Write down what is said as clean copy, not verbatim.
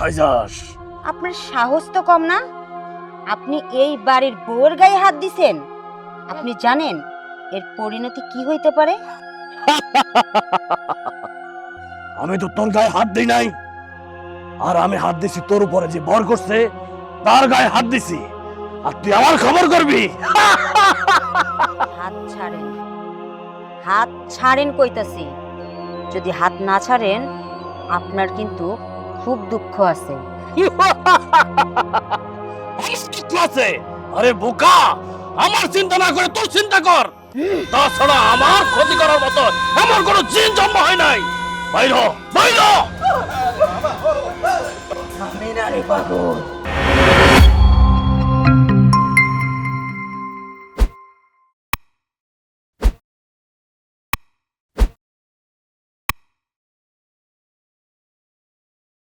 কোথায় যাস? আপনার সাহস তো কম না? আপনি এই বাড়ির বউয়ের গায়ে হাত দিছেন। আপনি জানেন এর পরিণতি কি হইতে পারে? আমি তো তোর গায়ে হাত দিই নাই, আর আমি হাত দিছি তোর উপরে যে ভর করছে তার গায়ে হাত দিছি, আর তুই আমার খবর করবি? হাত ছাড়েন, হাত ছাড়েন কইতাছি। যদি হাত না ছাড়েন আপনার কিন্তু খুব দুঃখ আছে। আছে? আরে বোকা, আমার চিন্তা না করে তোর চিন্তা কর। তাছাড়া আমার ক্ষতি করার মতো এমন কোনো জিন জন্ম হয় নাই। বাইর হ, বাইর হ। আমি না রে পাগল,